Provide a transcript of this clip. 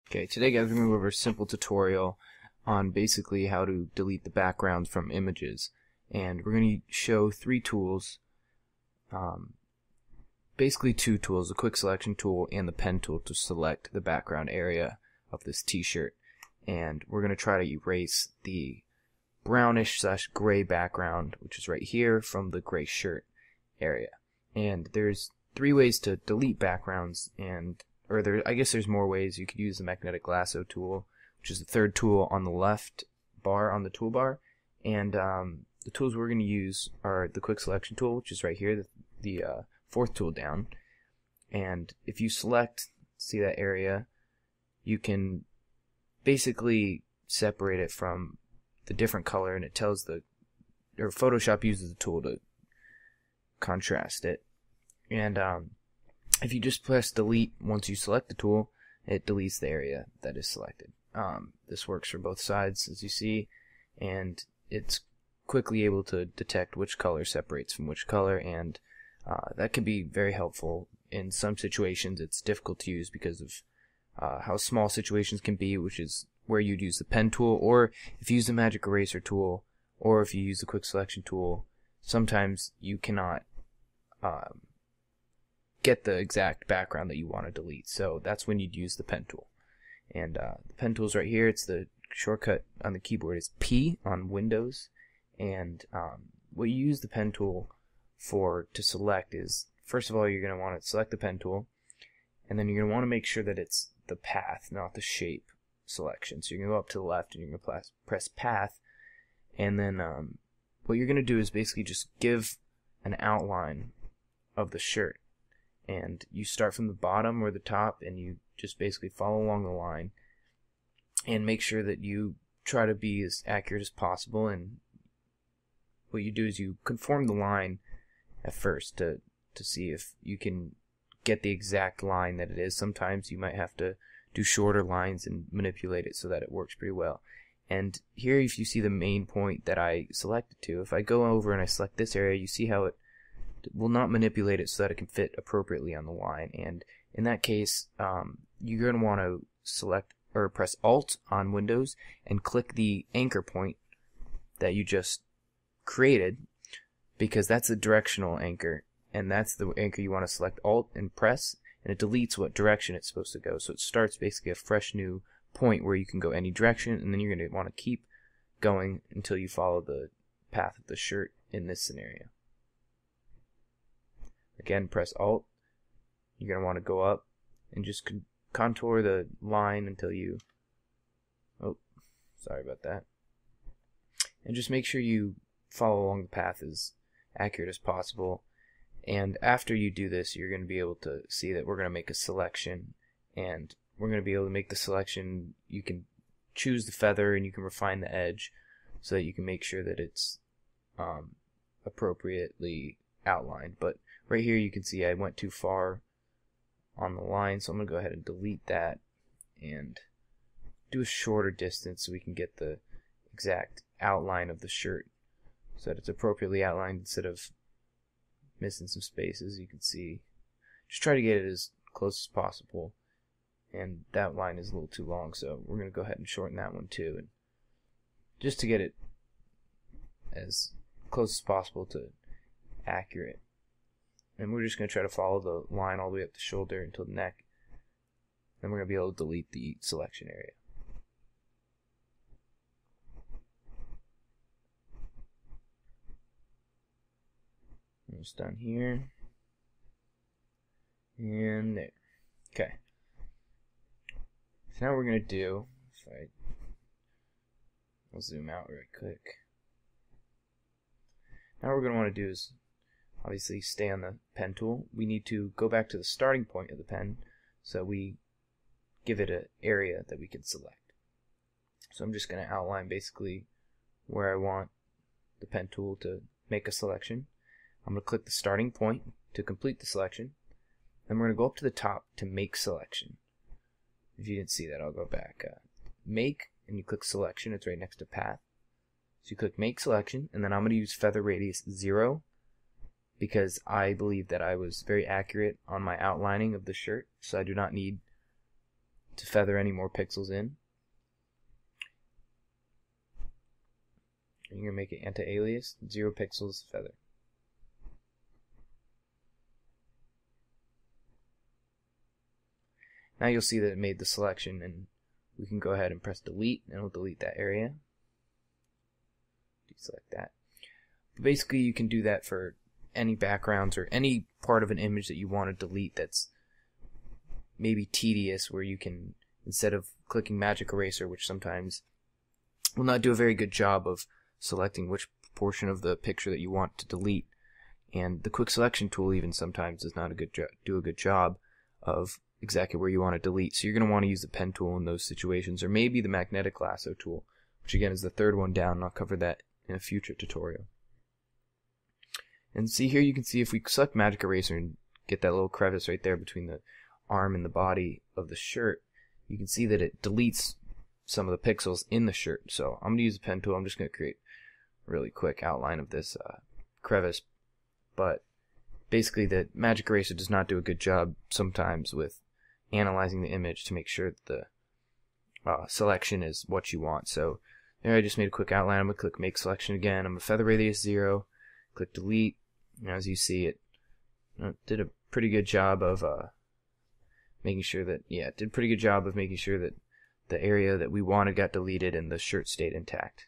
Okay, today guys we're going to go over a simple tutorial on basically how to delete the backgrounds from images. And we're going to show three tools, basically two tools, the quick selection tool and the pen tool to select the background area of this t-shirt. And we're going to try to erase the brownish / gray background, which is right here, from the gray shirt area. And there's three ways to delete backgrounds, I guess there's more ways. You could use the magnetic lasso tool, which is the third tool on the left bar on the toolbar, and the tools we're going to use are the quick selection tool, which is right here, the fourth tool down. And if you select, see that area, you can basically separate it from the different color, and it tells Photoshop uses the tool to contrast it. And if you just press delete once you select the tool, it deletes the area that is selected. This works for both sides, as you see, and it's quickly able to detect which color separates from which color, and that can be very helpful. In some situations it's difficult to use because of how small situations can be, which is where you'd use the pen tool, or if you use the magic eraser tool, or if you use the quick selection tool, sometimes you cannot get the exact background that you want to delete. So that's when you'd use the pen tool. And the pen tool's right here. It's the shortcut on the keyboard is P on Windows. And what you use the pen tool for to select is, first of all, you're going to want to select the pen tool, and then you're going to want to make sure that it's the path, not the shape selection. So you're going to go up to the left and you're going to press path, and then what you're going to do is basically just give an outline of the shirt. And you start from the bottom or the top, and you just basically follow along the line and make sure that you try to be as accurate as possible. And what you do is you conform the line at first to see if you can get the exact line that it is. Sometimes you might have to do shorter lines and manipulate it so that it works pretty well. And here, if you see the main point that I selected to, if I go over and I select this area, you see how it will not manipulate it so that it can fit appropriately on the line. And in that case, you're going to want to select or press Alt on Windows and click the anchor point that you just created, because that's a directional anchor, and that's the anchor you want to select. Alt and press, and it deletes what direction it's supposed to go. So it starts basically a fresh new point where you can go any direction, and then you're going to want to keep going until you follow the path of the shirt in this scenario. Again, press Alt. You're going to want to go up and just contour the line until you... Oh, sorry about that. And just make sure you follow along the path as accurate as possible. And after you do this, you're going to be able to see that we're going to make a selection. And we're going to be able to make the selection. You can choose the feather and you can refine the edge so that you can make sure that it's appropriately outlined. But right here you can see I went too far on the line, so I'm going to go ahead and delete that and do a shorter distance so we can get the exact outline of the shirt so that it's appropriately outlined instead of missing some spaces. You can see, just try to get it as close as possible, and that line is a little too long, so we're going to go ahead and shorten that one too, and just to get it as close as possible to accurate. And we're just going to try to follow the line all the way up the shoulder until the neck. Then we're going to be able to delete the selection area. Almost done here. And there. Okay. So now what we're going to do, I'll zoom out really quick. Now what we're going to want to do is obviously stay on the pen tool. We need to go back to the starting point of the pen, so we give it an area that we can select. So I'm just going to outline basically where I want the pen tool to make a selection. I'm going to click the starting point to complete the selection. Then we're going to go up to the top to make selection. If you didn't see that, I'll go back. Make, and you click selection. It's right next to path. So you click make selection, and then I'm going to use feather radius 0, because I believe that I was very accurate on my outlining of the shirt, so I do not need to feather any more pixels in. And you're going to make it anti-alias, 0 pixels feather. Now you'll see that it made the selection, and we can go ahead and press delete, and it'll delete that area. Deselect that. But basically, you can do that for any backgrounds or any part of an image that you want to delete that's maybe tedious, where you can, instead of clicking magic eraser, which sometimes will not do a very good job of selecting which portion of the picture that you want to delete, and the quick selection tool even sometimes does not do a good job of exactly where you want to delete. So you're going to want to use the pen tool in those situations, or maybe the magnetic lasso tool, which again is the third one down, and I'll cover that in a future tutorial. And see here, you can see if we select magic eraser and get that little crevice right there between the arm and the body of the shirt, you can see that it deletes some of the pixels in the shirt. So I'm going to use the pen tool. I'm just going to create a really quick outline of this crevice, but basically the magic eraser does not do a good job sometimes with analyzing the image to make sure that the selection is what you want. So there, I just made a quick outline. I'm going to click make selection again. I'm going to feather radius 0, click delete, and as you see, it did a pretty good job of making sure that, the area that we wanted got deleted and the shirt stayed intact.